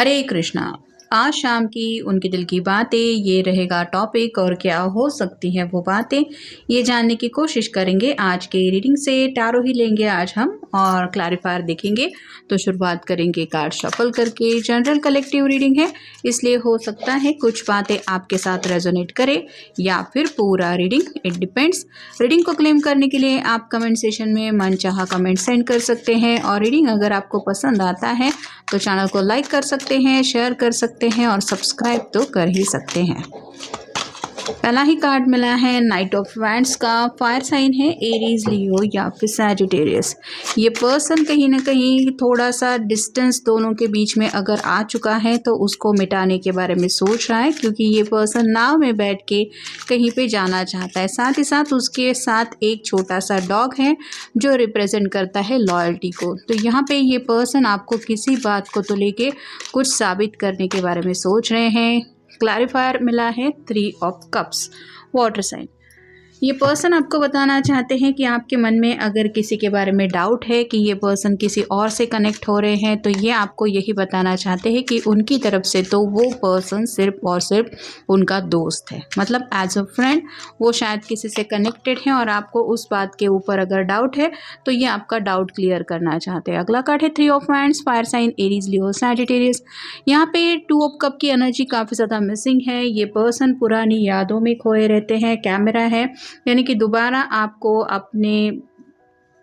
हरे कृष्णा। आज शाम की उनके दिल की बातें, ये रहेगा टॉपिक। और क्या हो सकती हैं वो बातें, ये जानने की कोशिश करेंगे। आज के रीडिंग से टैरो ही लेंगे आज हम और क्लैरिफायर देखेंगे। तो शुरुआत करेंगे कार्ड शफल करके। जनरल कलेक्टिव रीडिंग है, इसलिए हो सकता है कुछ बातें आपके साथ रेजोनेट करे या फिर पूरा रीडिंग, इट डिपेंड्स। रीडिंग को क्लेम करने के लिए आप कमेंट सेशन में मनचाहा कमेंट सेंड कर सकते हैं। और रीडिंग अगर आपको पसंद आता है तो चैनल को लाइक कर सकते हैं, शेयर कर सकते हैं और सब्सक्राइब तो कर ही सकते हैं। पहला ही कार्ड मिला है नाइट ऑफ वैंड्स का। फायर साइन है एरीज, लियो या फिर सैजिटेरियस। ये पर्सन कहीं ना कहीं थोड़ा सा डिस्टेंस दोनों के बीच में अगर आ चुका है तो उसको मिटाने के बारे में सोच रहा है, क्योंकि ये पर्सन नाव में बैठ के कहीं पे जाना चाहता है। साथ ही साथ उसके साथ एक छोटा सा डॉग है जो रिप्रेजेंट करता है लॉयल्टी को। तो यहाँ पे ये पर्सन आपको किसी बात को तो लेके कुछ साबित करने के बारे में सोच रहे हैं। क्लैरिफायर मिला है 3 ऑफ कप्स, वाटर साइन। ये पर्सन आपको बताना चाहते हैं कि आपके मन में अगर किसी के बारे में डाउट है कि ये पर्सन किसी और से कनेक्ट हो रहे हैं, तो ये आपको यही बताना चाहते हैं कि उनकी तरफ से तो वो पर्सन सिर्फ और सिर्फ उनका दोस्त है। मतलब एज अ फ्रेंड वो शायद किसी से कनेक्टेड हैं और आपको उस बात के ऊपर अगर डाउट है तो ये आपका डाउट क्लियर करना चाहते हैं। अगला कार्ड है 3 of wands, fire sign Aries, Leo, Sagittarius. यहाँ पे 2 ऑफ कप की एनर्जी काफ़ी ज़्यादा मिसिंग है। ये पर्सन पुरानी यादों में खोए रहते हैं। कैमरा है, यानी कि दोबारा आपको अपने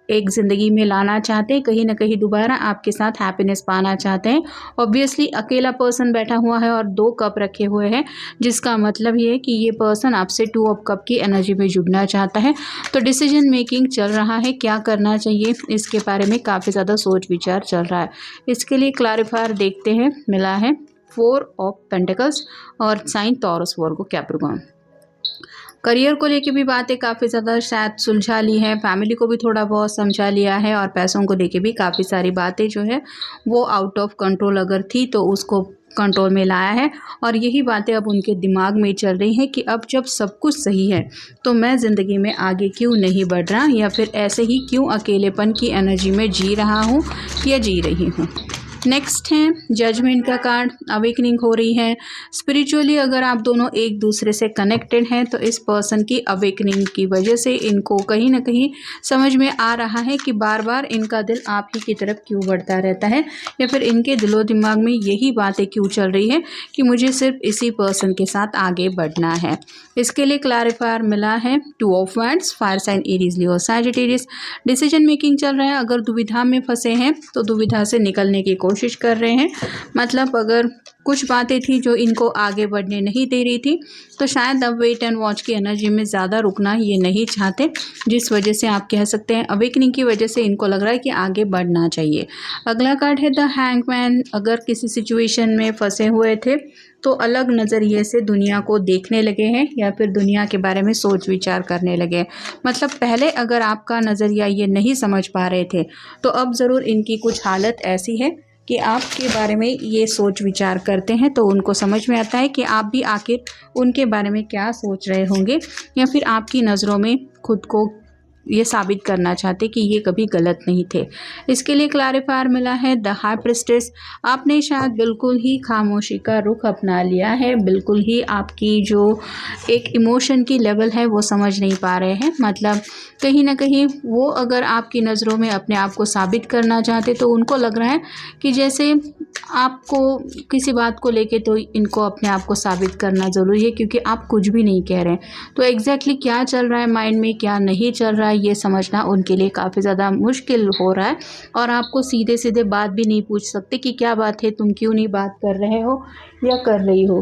एक ज़िंदगी में लाना चाहते हैं, कहीं ना कहीं दोबारा आपके साथ हैप्पीनेस पाना चाहते हैं। ऑब्वियसली अकेला पर्सन बैठा हुआ है और 2 कप रखे हुए हैं, जिसका मतलब ये है कि ये पर्सन आपसे 2 ऑफ कप की एनर्जी में जुड़ना चाहता है। तो डिसीजन मेकिंग चल रहा है, क्या करना चाहिए इसके बारे में काफ़ी ज़्यादा सोच विचार चल रहा है। इसके लिए क्लैरिफायर देखते हैं। मिला है 4 ऑफ पेंटिकल्स और sign Taurus, Virgo, Capricorn. Career को लेके भी बातें काफ़ी ज़्यादा शायद सुलझा ली है, फैमिली को भी थोड़ा बहुत समझा लिया है और पैसों को लेके भी काफ़ी सारी बातें जो है वो आउट ऑफ कंट्रोल अगर थी तो उसको कंट्रोल में लाया है। और यही बातें अब उनके दिमाग में चल रही हैं कि अब जब सब कुछ सही है तो मैं ज़िंदगी में आगे क्यों नहीं बढ़ रहा, या फिर ऐसे ही क्यों अकेलेपन की एनर्जी में जी रहा हूँ या जी रही हूँ। नेक्स्ट है जजमेंट का कार्ड। अवेकनिंग हो रही है स्पिरिचुअली। अगर आप दोनों एक दूसरे से कनेक्टेड हैं तो इस पर्सन की अवेकनिंग की वजह से इनको कहीं ना कहीं समझ में आ रहा है कि बार बार इनका दिल आप ही की तरफ क्यों बढ़ता रहता है, या फिर इनके दिलो दिमाग में यही बातें क्यों चल रही है कि मुझे सिर्फ इसी पर्सन के साथ आगे बढ़ना है। इसके लिए क्लैरिफायर मिला है 2 of wands, fire sign Aries, Leo, Sagittarius. Decision making चल रहा है। अगर दुविधा में फंसे हैं तो दुविधा से निकलने की कोशिश कर रहे हैं। मतलब अगर कुछ बातें थी जो इनको आगे बढ़ने नहीं दे रही थी तो शायद अब वेट एंड वॉच की एनर्जी में ज़्यादा रुकना ये नहीं चाहते, जिस वजह से आप कह सकते हैं अवेकनिंग की वजह से इनको लग रहा है कि आगे बढ़ना चाहिए। अगला कार्ड है द हैंगमैन। अगर किसी सिचुएशन में फंसे हुए थे तो अलग नज़रिए से दुनिया को देखने लगे हैं या फिर दुनिया के बारे में सोच विचार करने लगे। मतलब पहले अगर आपका नज़रिया ये नहीं समझ पा रहे थे तो अब ज़रूर इनकी कुछ हालत ऐसी है कि आपके बारे में ये सोच विचार करते हैं तो उनको समझ में आता है कि आप भी आखिर उनके बारे में क्या सोच रहे होंगे, या फिर आपकी नज़रों में खुद को ये साबित करना चाहते कि ये कभी गलत नहीं थे। इसके लिए क्लैरिफायर मिला है द हाई प्रिस्टेस। आपने शायद बिल्कुल ही खामोशी का रुख अपना लिया है, बिल्कुल ही आपकी जो एक इमोशन की लेवल है वो समझ नहीं पा रहे हैं। मतलब कहीं ना कहीं वो अगर आपकी नज़रों में अपने आप को साबित करना चाहते तो उनको लग रहा है कि जैसे आपको किसी बात को लेके तो इनको अपने आप को साबित करना ज़रूरी है, क्योंकि आप कुछ भी नहीं कह रहे हैं। तो एग्जैक्टली क्या चल रहा है माइंड में, क्या नहीं चल रहा है, ये समझना उनके लिए काफ़ी ज़्यादा मुश्किल हो रहा है। और आपको सीधे सीधे बात भी नहीं पूछ सकते कि क्या बात है, तुम क्यों नहीं बात कर रहे हो या कर रही हो।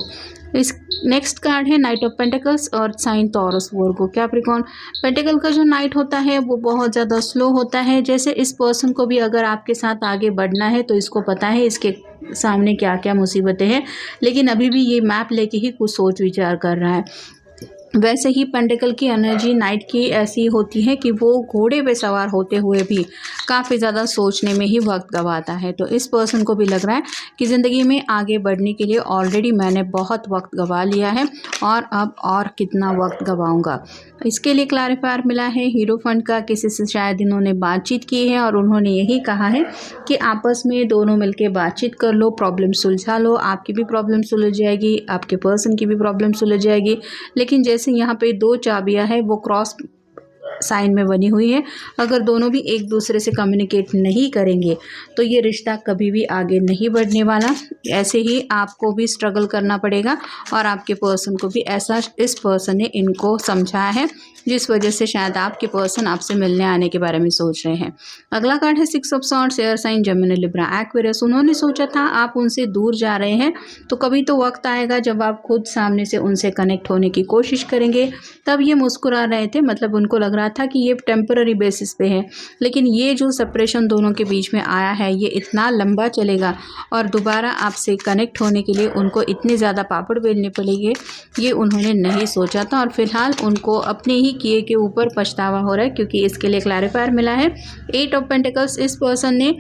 इस नेक्स्ट कार्ड है नाइट ऑफ पेंटिकल्स और sign Taurus, Virgo, Capricorn. Pentacle का जो नाइट होता है वो बहुत ज़्यादा स्लो होता है। जैसे इस पर्सन को भी अगर आपके साथ आगे बढ़ना है तो इसको पता है इसके सामने क्या क्या मुसीबतें हैं, लेकिन अभी भी ये मैप लेके ही कुछ सोच विचार कर रहा है। वैसे ही पेंटिकल की एनर्जी नाइट की ऐसी होती है कि वो घोड़े पे सवार होते हुए भी काफ़ी ज़्यादा सोचने में ही वक्त गंवाता है। तो इस पर्सन को भी लग रहा है कि ज़िंदगी में आगे बढ़ने के लिए ऑलरेडी मैंने बहुत वक्त गंवा लिया है और अब और कितना वक्त गंवाऊंगा। इसके लिए क्लैरिफायर मिला है हीरो फंड का। किसी से शायद इन्होंने बातचीत की है और उन्होंने यही कहा है कि आपस में दोनों मिलकर बातचीत कर लो, प्रॉब्लम सुलझा लो। आपकी भी प्रॉब्लम सुलझ जाएगी, आपके पर्सन की भी प्रॉब्लम सुलझ जाएगी। लेकिन जैसे यहाँ पे 2 चाबियां है वो क्रॉस साइन में बनी हुई है। अगर दोनों भी एक दूसरे से कम्युनिकेट नहीं करेंगे तो ये रिश्ता कभी भी आगे नहीं बढ़ने वाला। ऐसे ही आपको भी स्ट्रगल करना पड़ेगा और आपके पर्सन को भी। ऐसा इस पर्सन ने इनको समझाया है, जिस वजह से शायद आपके पर्सन आपसे मिलने आने के बारे में सोच रहे हैं। अगला कार्ड है 6 of swords, air sign Gemini Libra Aquarius. उन्होंने सोचा था आप उनसे दूर जा रहे हैं, तो कभी तो वक्त आएगा जब आप खुद सामने से उनसे कनेक्ट होने की कोशिश करेंगे। तब ये मुस्कुरा रहे थे, मतलब उनको लग रहा था कि ये टेम्पररी बेसिस पे है। लेकिन ये जो सेपरेशन दोनों के बीच में आया है ये इतना लंबा चलेगा और दोबारा आपसे कनेक्ट होने के लिए उनको इतने ज़्यादा पापड़ बेलने पड़ेंगे, ये उन्होंने नहीं सोचा था। और फिलहाल उनको अपने ही किए के ऊपर पछतावा हो रहा है, क्योंकि इसके लिए क्लैरिफायर मिला है 8 ऑफ पेंटिकल्स। इस पर्सन ने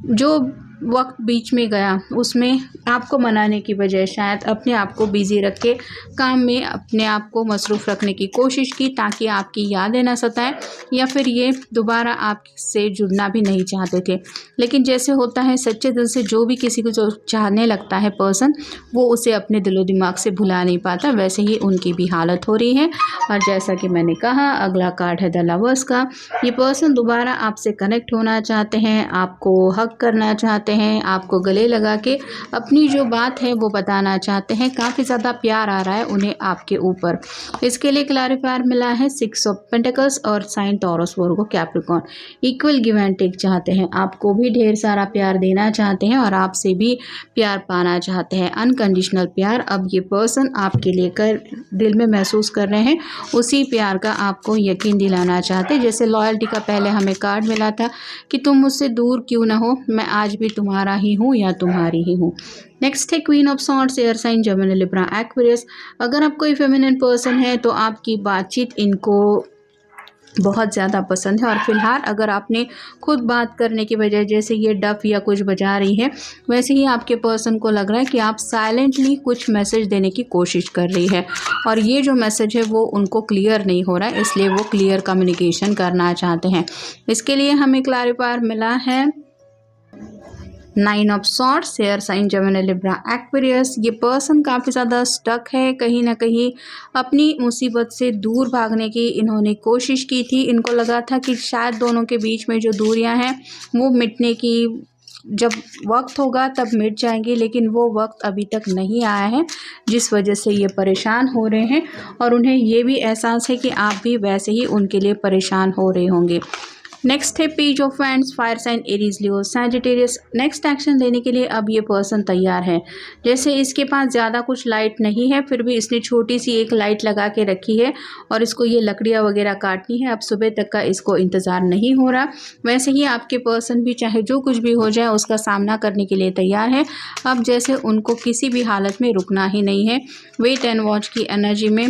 जो वक्त बीच में गया उसमें आपको मनाने की बजाय शायद अपने आप को बिजी रख के काम में अपने आप को मसरूफ़ रखने की कोशिश की, ताकि आपकी यादें ना सताएं, या फिर ये दोबारा आपसे जुड़ना भी नहीं चाहते थे। लेकिन जैसे होता है सच्चे दिल से जो भी किसी को जो चाहने लगता है पर्सन, वो उसे अपने दिलो दिमाग से भुला नहीं पाता। वैसे ही उनकी भी हालत हो रही है। और जैसा कि मैंने कहा, अगला कार्ड है द लवर्स का। ये पर्सन दोबारा आपसे कनेक्ट होना चाहते हैं, आपको हग करना चाहते हैं, आपको गले लगा के अपनी जो बात है वो बताना चाहते हैं। काफ़ी ज़्यादा प्यार आ रहा है उन्हें आपके ऊपर। इसके लिए क्लैरिफायर मिला है 6 ऑफ पेंटिकल्स और sign Taurus Virgo Capricorn. Equal give and take चाहते हैं, आपको भी ढेर सारा प्यार देना चाहते हैं और आपसे भी प्यार पाना चाहते हैं, अनकंडीशनल प्यार। अब ये पर्सन आपके लेकर दिल में महसूस कर रहे हैं, उसी प्यार का आपको यकीन दिलाना चाहते हैं। जैसे लॉयल्टी का पहले हमें कार्ड मिला था कि तुम मुझसे दूर क्यों ना हो, मैं आज भी तुम्हारा ही हूँ या तुम्हारी ही हूँ। नेक्स्ट है queen of swords, air sign Gemini Libra Aquarius. अगर आप कोई फेमिनिन पर्सन है तो आपकी बातचीत इनको बहुत ज़्यादा पसंद है। और फिलहाल अगर आपने खुद बात करने की बजाय जैसे ये डफ या कुछ बजा रही है, वैसे ही आपके पर्सन को लग रहा है कि आप साइलेंटली कुछ मैसेज देने की कोशिश कर रही है और ये जो मैसेज है वो उनको क्लियर नहीं हो रहा है, इसलिए वो क्लियर कम्युनिकेशन करना चाहते हैं। इसके लिए हमें क्लैरिफायर मिला है 9 of swords, air sign Gemini Libra Aquarius. ये पर्सन काफ़ी ज़्यादा स्टक है, कहीं ना कहीं अपनी मुसीबत से दूर भागने की इन्होंने कोशिश की थी। इनको लगा था कि शायद दोनों के बीच में जो दूरियां हैं वो मिटने की जब वक्त होगा तब मिट जाएंगी, लेकिन वो वक्त अभी तक नहीं आया है, जिस वजह से ये परेशान हो रहे हैं। और उन्हें ये भी एहसास है कि आप भी वैसे ही उनके लिए परेशान हो रहे होंगे। नेक्स्ट है page of wands, fire sign Aries Leo Sagittarius. Next action लेने के लिए अब ये पर्सन तैयार है। जैसे इसके पास ज़्यादा कुछ लाइट नहीं है, फिर भी इसने छोटी सी एक लाइट लगा के रखी है और इसको ये लकड़ियाँ वगैरह काटनी है। अब सुबह तक का इसको इंतज़ार नहीं हो रहा। वैसे ही आपके पर्सन भी चाहे जो कुछ भी हो जाए उसका सामना करने के लिए तैयार है। अब जैसे उनको किसी भी हालत में रुकना ही नहीं है। वेट एंड वॉच की एनर्जी में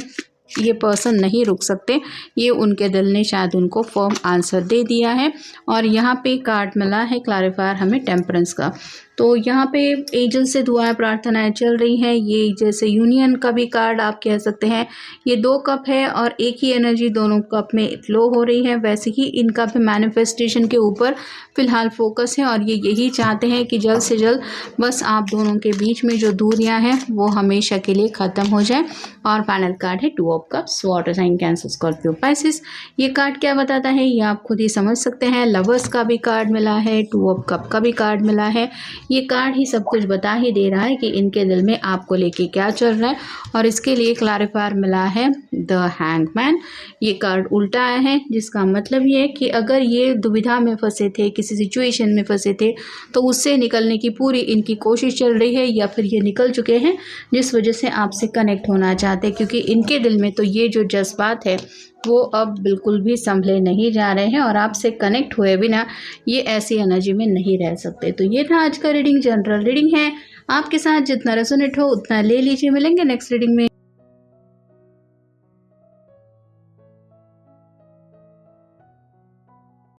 ये पर्सन नहीं रुक सकते, ये उनके दिल ने शायद उनको फर्म आंसर दे दिया है। और यहाँ पे कार्ड मिला है क्लैरिफायर हमें टेम्परेंस का। तो यहाँ पे एंजल से दुआएं प्रार्थनाएं चल रही हैं। ये जैसे यूनियन का भी कार्ड आप कह सकते हैं। ये 2 कप है और एक ही एनर्जी दोनों कप में फ्लो हो रही है। वैसे ही इनका भी मैनिफेस्टेशन के ऊपर फ़िलहाल फोकस है और ये यही चाहते हैं कि जल्द से जल्द बस आप दोनों के बीच में जो दूरियां हैं वो हमेशा के लिए ख़त्म हो जाए। और फाइनल कार्ड है 2 of cups, water sign Cancer Scorpio Pisces. ये कार्ड क्या बताता है ये आप खुद ही समझ सकते हैं। लवर्स का भी कार्ड मिला है, 2 ऑफ कप का भी कार्ड मिला है। ये कार्ड ही सब कुछ बता ही दे रहा है कि इनके दिल में आपको लेके क्या चल रहा है। और इसके लिए क्लैरिफायर मिला है द हैंगमैन। ये कार्ड उल्टा आया है, जिसका मतलब ये है कि अगर ये दुविधा में फंसे थे, किसी सिचुएशन में फंसे थे, तो उससे निकलने की पूरी इनकी कोशिश चल रही है, या फिर ये निकल चुके हैं, जिस वजह से आपसे कनेक्ट होना चाहते हैं। क्योंकि इनके दिल में तो ये जो जज्बात है वो अब बिल्कुल भी संभले नहीं जा रहे हैं और आपसे कनेक्ट हुए बिना ये ऐसी एनर्जी में नहीं रह सकते। तो ये था आज का रीडिंग, जनरल रीडिंग है। आपके साथ जितना रेजोनेट हो उतना ले लीजिए। मिलेंगे नेक्स्ट रीडिंग में।